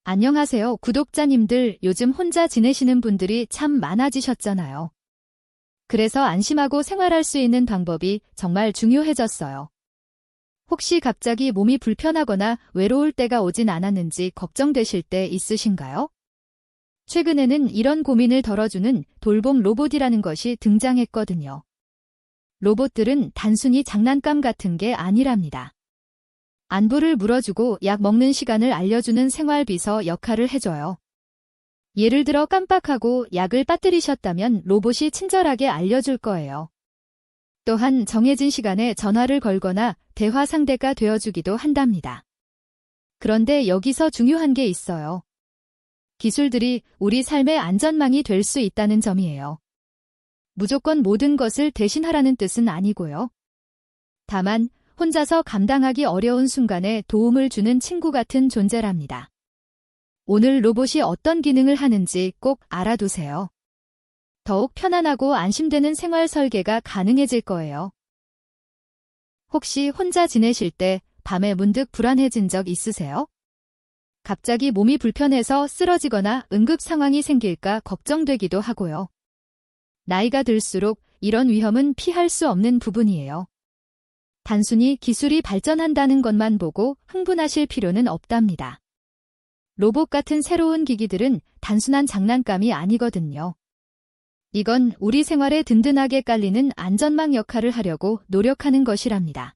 안녕하세요, 구독자님들. 요즘 혼자 지내시는 분들이 참 많아지셨잖아요. 그래서 안심하고 생활할 수 있는 방법이 정말 중요해졌어요. 혹시 갑자기 몸이 불편하거나 외로울 때가 오진 않았는지 걱정되실 때 있으신가요? 최근에는 이런 고민을 덜어주는 돌봄 로봇이라는 것이 등장했거든요. 로봇들은 단순히 장난감 같은 게 아니랍니다. 안부를 물어주고 약 먹는 시간을 알려주는 생활비서 역할을 해줘요. 예를 들어 깜빡하고 약을 빠뜨리셨다면 로봇이 친절하게 알려줄 거예요. 또한 정해진 시간에 전화를 걸거나 대화 상대가 되어주기도 한답니다. 그런데 여기서 중요한 게 있어요. 기술들이 우리 삶의 안전망이 될 수 있다는 점이에요. 무조건 모든 것을 대신하라는 뜻은 아니고요. 다만 혼자서 감당하기 어려운 순간에 도움을 주는 친구 같은 존재랍니다. 오늘 로봇이 어떤 기능을 하는지 꼭 알아두세요. 더욱 편안하고 안심되는 생활 설계가 가능해질 거예요. 혹시 혼자 지내실 때 밤에 문득 불안해진 적 있으세요? 갑자기 몸이 불편해서 쓰러지거나 응급 상황이 생길까 걱정되기도 하고요. 나이가 들수록 이런 위험은 피할 수 없는 부분이에요. 단순히 기술이 발전한다는 것만 보고 흥분하실 필요는 없답니다. 로봇 같은 새로운 기기들은 단순한 장난감이 아니거든요. 이건 우리 생활에 든든하게 깔리는 안전망 역할을 하려고 노력하는 것이랍니다.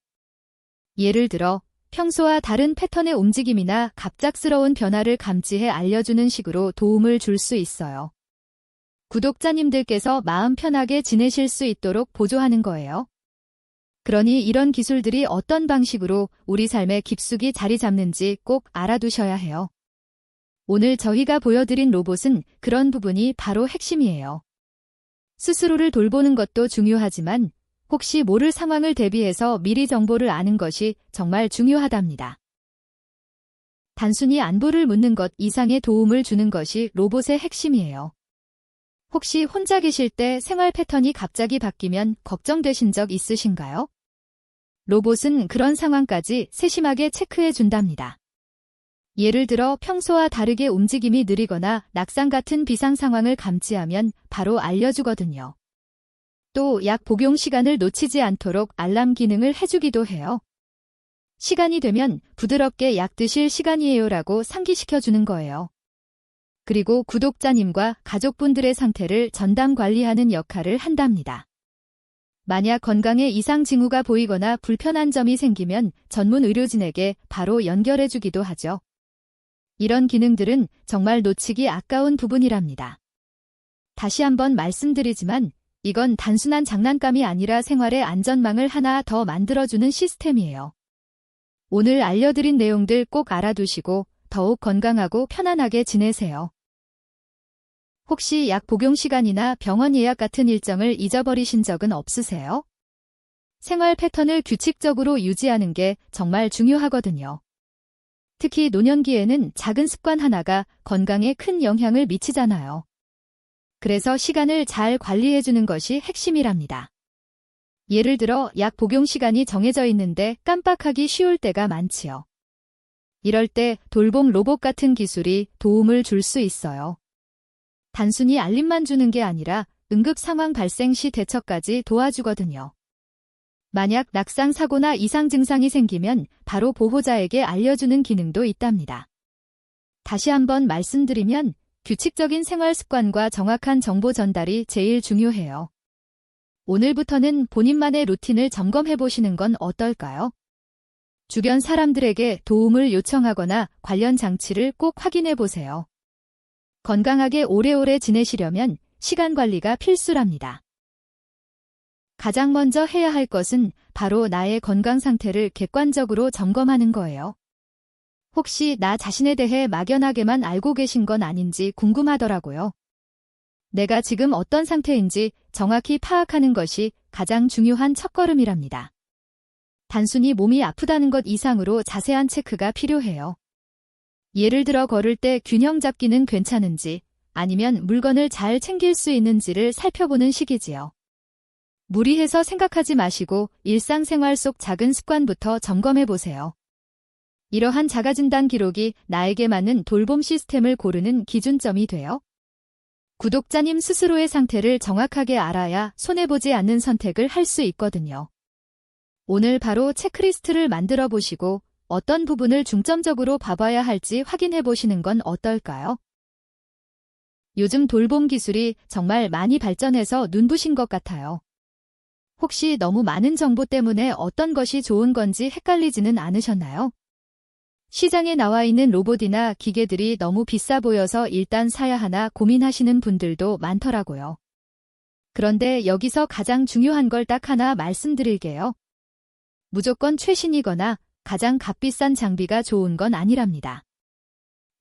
예를 들어 평소와 다른 패턴의 움직임이나 갑작스러운 변화를 감지해 알려주는 식으로 도움을 줄 수 있어요. 구독자님들께서 마음 편하게 지내실 수 있도록 보조하는 거예요. 그러니 이런 기술들이 어떤 방식으로 우리 삶에 깊숙이 자리 잡는지 꼭 알아두셔야 해요. 오늘 저희가 보여드린 로봇은 그런 부분이 바로 핵심이에요. 스스로를 돌보는 것도 중요하지만 혹시 모를 상황을 대비해서 미리 정보를 아는 것이 정말 중요하답니다. 단순히 안부를 묻는 것 이상의 도움을 주는 것이 로봇의 핵심이에요. 혹시 혼자 계실 때 생활 패턴이 갑자기 바뀌면 걱정되신 적 있으신가요? 로봇은 그런 상황까지 세심하게 체크해 준답니다. 예를 들어 평소와 다르게 움직임이 느리거나 낙상 같은 비상 상황을 감지하면 바로 알려주거든요. 또 약 복용 시간을 놓치지 않도록 알람 기능을 해주기도 해요. 시간이 되면 부드럽게 약 드실 시간이에요라고 상기시켜 주는 거예요. 그리고 구독자님과 가족분들의 상태를 전담 관리하는 역할을 한답니다. 만약 건강에 이상 징후가 보이거나 불편한 점이 생기면 전문 의료진에게 바로 연결해주기도 하죠. 이런 기능들은 정말 놓치기 아까운 부분이랍니다. 다시 한번 말씀드리지만 이건 단순한 장난감이 아니라 생활의 안전망을 하나 더 만들어주는 시스템이에요. 오늘 알려드린 내용들 꼭 알아두시고 더욱 건강하고 편안하게 지내세요. 혹시 약 복용 시간이나 병원 예약 같은 일정을 잊어버리신 적은 없으세요? 생활 패턴을 규칙적으로 유지하는 게 정말 중요하거든요. 특히 노년기에는 작은 습관 하나가 건강에 큰 영향을 미치잖아요. 그래서 시간을 잘 관리해주는 것이 핵심이랍니다. 예를 들어 약 복용 시간이 정해져 있는데 깜빡하기 쉬울 때가 많지요. 이럴 때 돌봄 로봇 같은 기술이 도움을 줄 수 있어요. 단순히 알림만 주는 게 아니라 응급 상황 발생 시 대처까지 도와주거든요. 만약 낙상 사고나 이상 증상이 생기면 바로 보호자에게 알려주는 기능도 있답니다. 다시 한번 말씀드리면 규칙적인 생활 습관과 정확한 정보 전달이 제일 중요해요. 오늘부터는 본인만의 루틴을 점검해 보시는 건 어떨까요? 주변 사람들에게 도움을 요청하거나 관련 장치를 꼭 확인해 보세요. 건강하게 오래오래 지내시려면 시간 관리가 필수랍니다. 가장 먼저 해야 할 것은 바로 나의 건강 상태를 객관적으로 점검하는 거예요. 혹시 나 자신에 대해 막연하게만 알고 계신 건 아닌지 궁금하더라고요. 내가 지금 어떤 상태인지 정확히 파악하는 것이 가장 중요한 첫걸음이랍니다. 단순히 몸이 아프다는 것 이상으로 자세한 체크가 필요해요. 예를 들어 걸을 때 균형 잡기는 괜찮은지 아니면 물건을 잘 챙길 수 있는지를 살펴보는 시기지요. 무리해서 생각하지 마시고 일상생활 속 작은 습관부터 점검해 보세요. 이러한 자가진단 기록이 나에게 맞는 돌봄 시스템을 고르는 기준점이 돼요. 구독자님 스스로의 상태를 정확하게 알아야 손해보지 않는 선택을 할 수 있거든요. 오늘 바로 체크리스트를 만들어 보시고 어떤 부분을 중점적으로 봐봐야 할지 확인해 보시는 건 어떨까요? 요즘 돌봄 기술이 정말 많이 발전해서 눈부신 것 같아요. 혹시 너무 많은 정보 때문에 어떤 것이 좋은 건지 헷갈리지는 않으셨나요? 시장에 나와 있는 로봇이나 기계들이 너무 비싸 보여서 일단 사야 하나 고민하시는 분들도 많더라고요. 그런데 여기서 가장 중요한 걸 딱 하나 말씀드릴게요. 무조건 최신이거나 가장 값비싼 장비가 좋은 건 아니랍니다.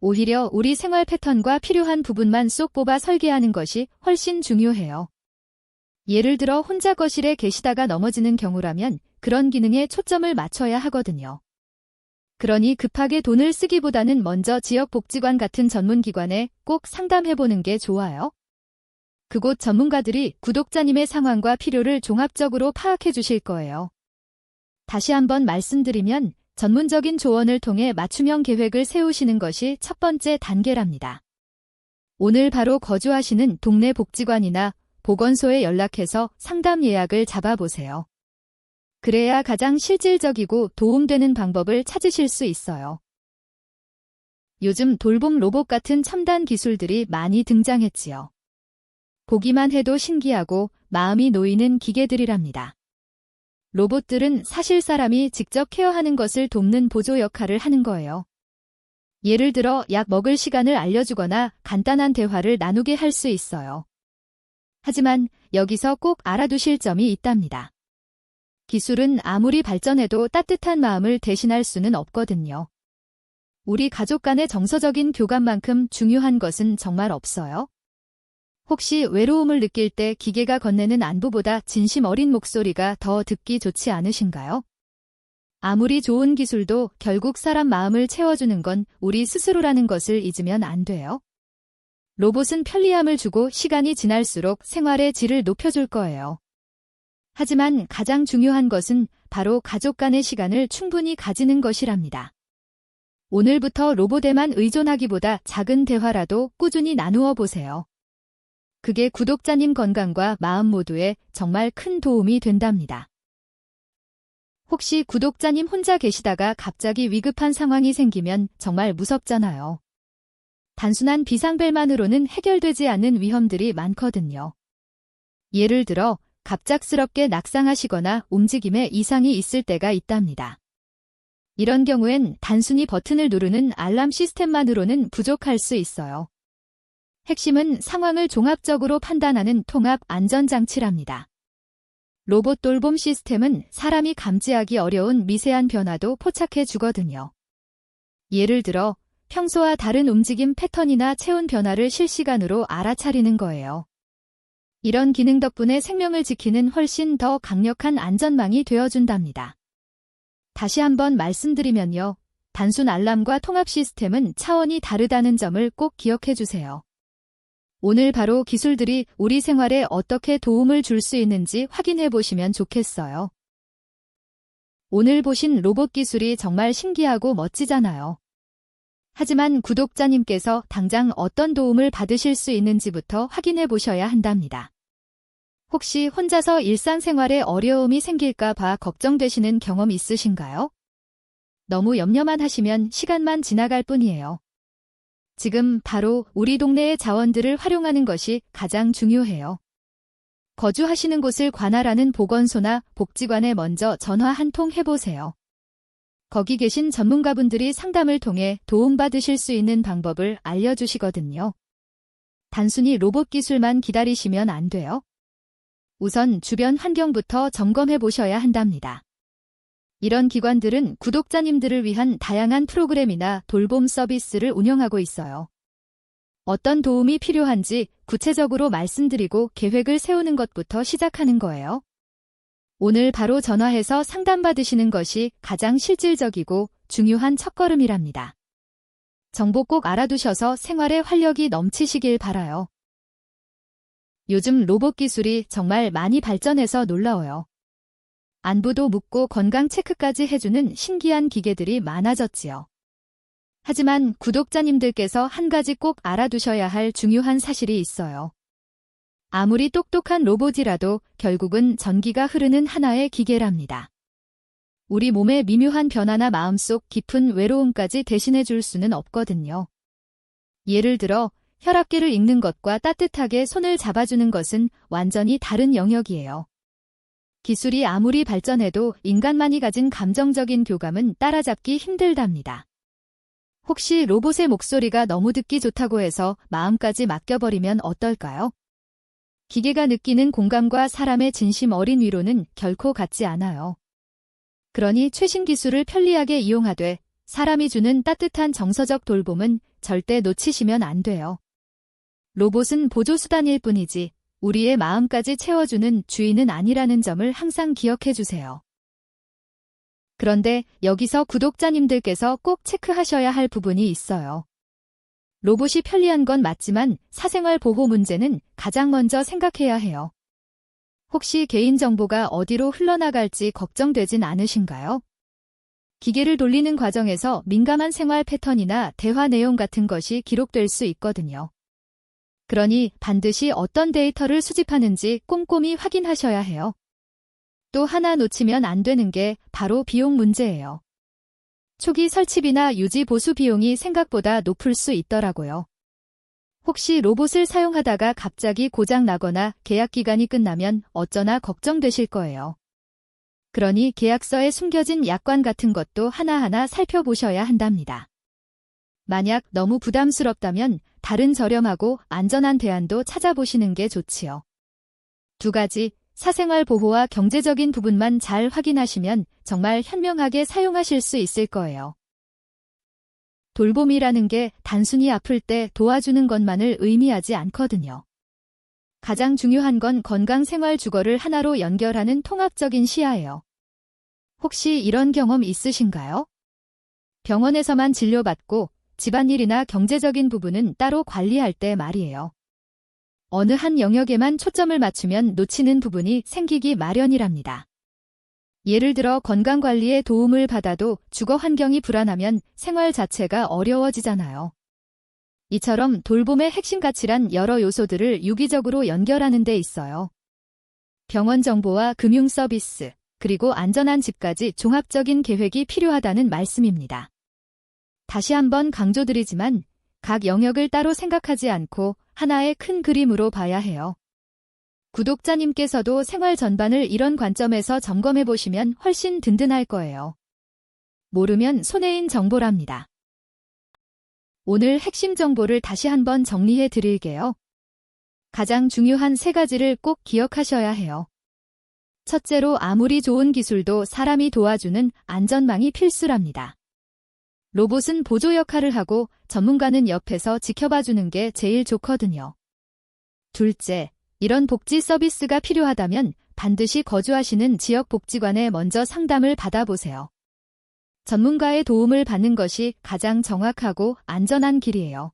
오히려 우리 생활 패턴과 필요한 부분만 쏙 뽑아 설계하는 것이 훨씬 중요해요. 예를 들어 혼자 거실에 계시다가 넘어지는 경우라면 그런 기능에 초점을 맞춰야 하거든요. 그러니 급하게 돈을 쓰기보다는 먼저 지역복지관 같은 전문기관에 꼭 상담해보는 게 좋아요. 그곳 전문가들이 구독자님의 상황과 필요를 종합적으로 파악해 주실 거예요. 다시 한번 말씀드리면 전문적인 조언을 통해 맞춤형 계획을 세우시는 것이 첫 번째 단계랍니다. 오늘 바로 거주하시는 동네 복지관이나 보건소에 연락해서 상담 예약을 잡아보세요. 그래야 가장 실질적이고 도움되는 방법을 찾으실 수 있어요. 요즘 돌봄 로봇 같은 첨단 기술들이 많이 등장했지요. 보기만 해도 신기하고 마음이 놓이는 기계들이랍니다. 로봇들은 사실 사람이 직접 케어하는 것을 돕는 보조 역할을 하는 거예요. 예를 들어 약 먹을 시간을 알려주거나 간단한 대화를 나누게 할 수 있어요. 하지만 여기서 꼭 알아두실 점이 있답니다. 기술은 아무리 발전해도 따뜻한 마음을 대신할 수는 없거든요. 우리 가족 간의 정서적인 교감만큼 중요한 것은 정말 없어요. 혹시 외로움을 느낄 때 기계가 건네는 안부보다 진심 어린 목소리가 더 듣기 좋지 않으신가요? 아무리 좋은 기술도 결국 사람 마음을 채워주는 건 우리 스스로라는 것을 잊으면 안 돼요. 로봇은 편리함을 주고 시간이 지날수록 생활의 질을 높여줄 거예요. 하지만 가장 중요한 것은 바로 가족 간의 시간을 충분히 가지는 것이랍니다. 오늘부터 로봇에만 의존하기보다 작은 대화라도 꾸준히 나누어 보세요. 그게 구독자님 건강과 마음 모두에 정말 큰 도움이 된답니다. 혹시 구독자님 혼자 계시다가 갑자기 위급한 상황이 생기면 정말 무섭잖아요. 단순한 비상벨만으로는 해결되지 않는 위험들이 많거든요. 예를 들어 갑작스럽게 낙상하시거나 움직임에 이상이 있을 때가 있답니다. 이런 경우엔 단순히 버튼을 누르는 알람 시스템만으로는 부족할 수 있어요. 핵심은 상황을 종합적으로 판단하는 통합 안전장치랍니다. 로봇 돌봄 시스템은 사람이 감지하기 어려운 미세한 변화도 포착해 주거든요. 예를 들어 평소와 다른 움직임 패턴이나 체온 변화를 실시간으로 알아차리는 거예요. 이런 기능 덕분에 생명을 지키는 훨씬 더 강력한 안전망이 되어준답니다. 다시 한번 말씀드리면요. 단순 알람과 통합 시스템은 차원이 다르다는 점을 꼭 기억해 주세요. 오늘 바로 기술들이 우리 생활에 어떻게 도움을 줄 수 있는지 확인해 보시면 좋겠어요. 오늘 보신 로봇 기술이 정말 신기하고 멋지잖아요. 하지만 구독자님께서 당장 어떤 도움을 받으실 수 있는지부터 확인해 보셔야 한답니다. 혹시 혼자서 일상생활에 어려움이 생길까 봐 걱정되시는 경험 있으신가요? 너무 염려만 하시면 시간만 지나갈 뿐이에요. 지금 바로 우리 동네의 자원들을 활용하는 것이 가장 중요해요. 거주하시는 곳을 관할하는 보건소나 복지관에 먼저 전화 한 통 해보세요. 거기 계신 전문가분들이 상담을 통해 도움받으실 수 있는 방법을 알려주시거든요. 단순히 로봇 기술만 기다리시면 안 돼요. 우선 주변 환경부터 점검해 보셔야 한답니다. 이런 기관들은 구독자님들을 위한 다양한 프로그램이나 돌봄 서비스를 운영하고 있어요. 어떤 도움이 필요한지 구체적으로 말씀드리고 계획을 세우는 것부터 시작하는 거예요. 오늘 바로 전화해서 상담받으시는 것이 가장 실질적이고 중요한 첫걸음이랍니다. 정보 꼭 알아두셔서 생활에 활력이 넘치시길 바라요. 요즘 로봇 기술이 정말 많이 발전해서 놀라워요. 안부도 묻고 건강 체크까지 해주는 신기한 기계들이 많아졌지요. 하지만 구독자님들께서 한 가지 꼭 알아두셔야 할 중요한 사실이 있어요. 아무리 똑똑한 로봇이라도 결국은 전기가 흐르는 하나의 기계랍니다. 우리 몸의 미묘한 변화나 마음속 깊은 외로움까지 대신해 줄 수는 없거든요. 예를 들어 혈압계를 읽는 것과 따뜻하게 손을 잡아주는 것은 완전히 다른 영역이에요. 기술이 아무리 발전해도 인간만이 가진 감정적인 교감은 따라잡기 힘들답니다. 혹시 로봇의 목소리가 너무 듣기 좋다고 해서 마음까지 맡겨버리면 어떨까요? 기계가 느끼는 공감과 사람의 진심 어린 위로는 결코 같지 않아요. 그러니 최신 기술을 편리하게 이용하되 사람이 주는 따뜻한 정서적 돌봄은 절대 놓치시면 안 돼요. 로봇은 보조수단일 뿐이지 우리의 마음까지 채워주는 주인은 아니라는 점을 항상 기억해 주세요. 그런데 여기서 구독자님들께서 꼭 체크하셔야 할 부분이 있어요. 로봇이 편리한 건 맞지만 사생활 보호 문제는 가장 먼저 생각해야 해요. 혹시 개인정보가 어디로 흘러나갈지 걱정되진 않으신가요? 기계를 돌리는 과정에서 민감한 생활 패턴이나 대화 내용 같은 것이 기록될 수 있거든요. 그러니 반드시 어떤 데이터를 수집하는지 꼼꼼히 확인하셔야 해요. 또 하나 놓치면 안 되는 게 바로 비용 문제예요. 초기 설치비나 유지 보수 비용이 생각보다 높을 수 있더라고요. 혹시 로봇을 사용하다가 갑자기 고장 나거나 계약 기간이 끝나면 어쩌나 걱정되실 거예요. 그러니 계약서에 숨겨진 약관 같은 것도 하나하나 살펴보셔야 한답니다. 만약 너무 부담스럽다면 다른 저렴하고 안전한 대안도 찾아보시는 게 좋지요. 두 가지, 사생활 보호와 경제적인 부분만 잘 확인하시면 정말 현명하게 사용하실 수 있을 거예요. 돌봄이라는 게 단순히 아플 때 도와주는 것만을 의미하지 않거든요. 가장 중요한 건 건강 생활 주거를 하나로 연결하는 통합적인 시야예요. 혹시 이런 경험 있으신가요? 병원에서만 진료받고 집안일이나 경제적인 부분은 따로 관리할 때 말이에요. 어느 한 영역에만 초점을 맞추면 놓치는 부분이 생기기 마련이랍니다. 예를 들어 건강관리에 도움을 받아도 주거 환경이 불안하면 생활 자체가 어려워지잖아요. 이처럼 돌봄의 핵심 가치란 여러 요소들을 유기적으로 연결하는 데 있어요. 병원 정보와 금융 서비스, 그리고 안전한 집까지 종합적인 계획이 필요하다는 말씀입니다. 다시 한번 강조드리지만 각 영역을 따로 생각하지 않고 하나의 큰 그림으로 봐야 해요. 구독자님께서도 생활 전반을 이런 관점에서 점검해 보시면 훨씬 든든할 거예요. 모르면 손해인 정보랍니다. 오늘 핵심 정보를 다시 한번 정리해 드릴게요. 가장 중요한 세 가지를 꼭 기억하셔야 해요. 첫째로 아무리 좋은 기술도 사람이 도와주는 안전망이 필수랍니다. 로봇은 보조 역할을 하고 전문가는 옆에서 지켜봐주는 게 제일 좋거든요. 둘째, 이런 복지 서비스가 필요하다면 반드시 거주하시는 지역 복지관에 먼저 상담을 받아보세요. 전문가의 도움을 받는 것이 가장 정확하고 안전한 길이에요.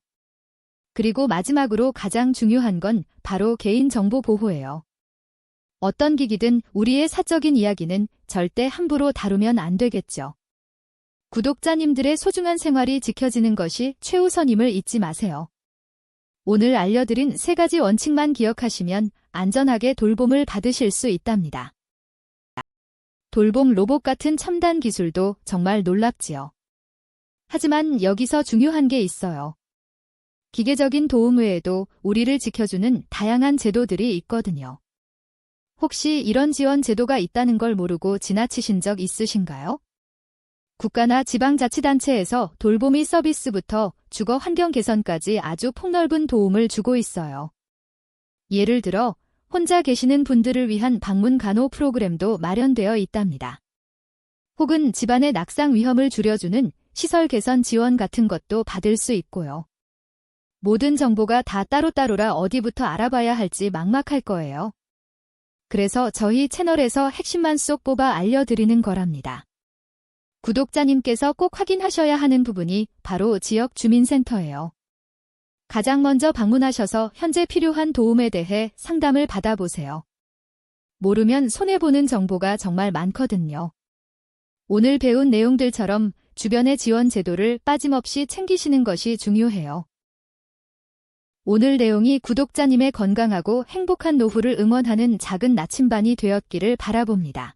그리고 마지막으로 가장 중요한 건 바로 개인정보 보호예요. 어떤 기기든 우리의 사적인 이야기는 절대 함부로 다루면 안 되겠죠. 구독자님들의 소중한 생활이 지켜지는 것이 최우선임을 잊지 마세요. 오늘 알려드린 세 가지 원칙만 기억하시면 안전하게 돌봄을 받으실 수 있답니다. 돌봄 로봇 같은 첨단 기술도 정말 놀랍지요. 하지만 여기서 중요한 게 있어요. 기계적인 도움 외에도 우리를 지켜주는 다양한 제도들이 있거든요. 혹시 이런 지원 제도가 있다는 걸 모르고 지나치신 적 있으신가요? 국가나 지방자치단체에서 돌보미 서비스부터 주거 환경 개선까지 아주 폭넓은 도움을 주고 있어요. 예를 들어 혼자 계시는 분들을 위한 방문 간호 프로그램도 마련되어 있답니다. 혹은 집안의 낙상 위험을 줄여주는 시설 개선 지원 같은 것도 받을 수 있고요. 모든 정보가 다 따로따로라 어디부터 알아봐야 할지 막막할 거예요. 그래서 저희 채널에서 핵심만 쏙 뽑아 알려드리는 거랍니다. 구독자님께서 꼭 확인하셔야 하는 부분이 바로 지역 주민센터예요. 가장 먼저 방문하셔서 현재 필요한 도움에 대해 상담을 받아보세요. 모르면 손해보는 정보가 정말 많거든요. 오늘 배운 내용들처럼 주변의 지원 제도를 빠짐없이 챙기시는 것이 중요해요. 오늘 내용이 구독자님의 건강하고 행복한 노후를 응원하는 작은 나침반이 되었기를 바라봅니다.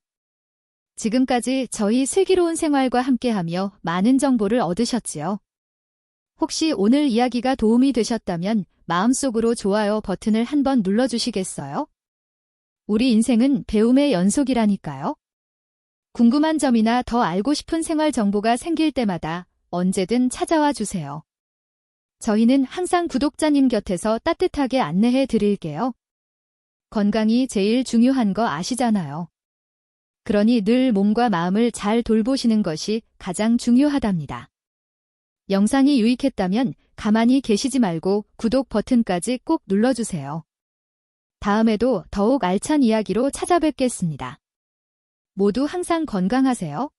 지금까지 저희 슬기로운 생활과 함께하며 많은 정보를 얻으셨지요? 혹시 오늘 이야기가 도움이 되셨다면 마음속으로 좋아요 버튼을 한번 눌러주시겠어요? 우리 인생은 배움의 연속이라니까요. 궁금한 점이나 더 알고 싶은 생활 정보가 생길 때마다 언제든 찾아와 주세요. 저희는 항상 구독자님 곁에서 따뜻하게 안내해 드릴게요. 건강이 제일 중요한 거 아시잖아요. 그러니 늘 몸과 마음을 잘 돌보시는 것이 가장 중요하답니다. 영상이 유익했다면 가만히 계시지 말고 구독 버튼까지 꼭 눌러주세요. 다음에도 더욱 알찬 이야기로 찾아뵙겠습니다. 모두 항상 건강하세요.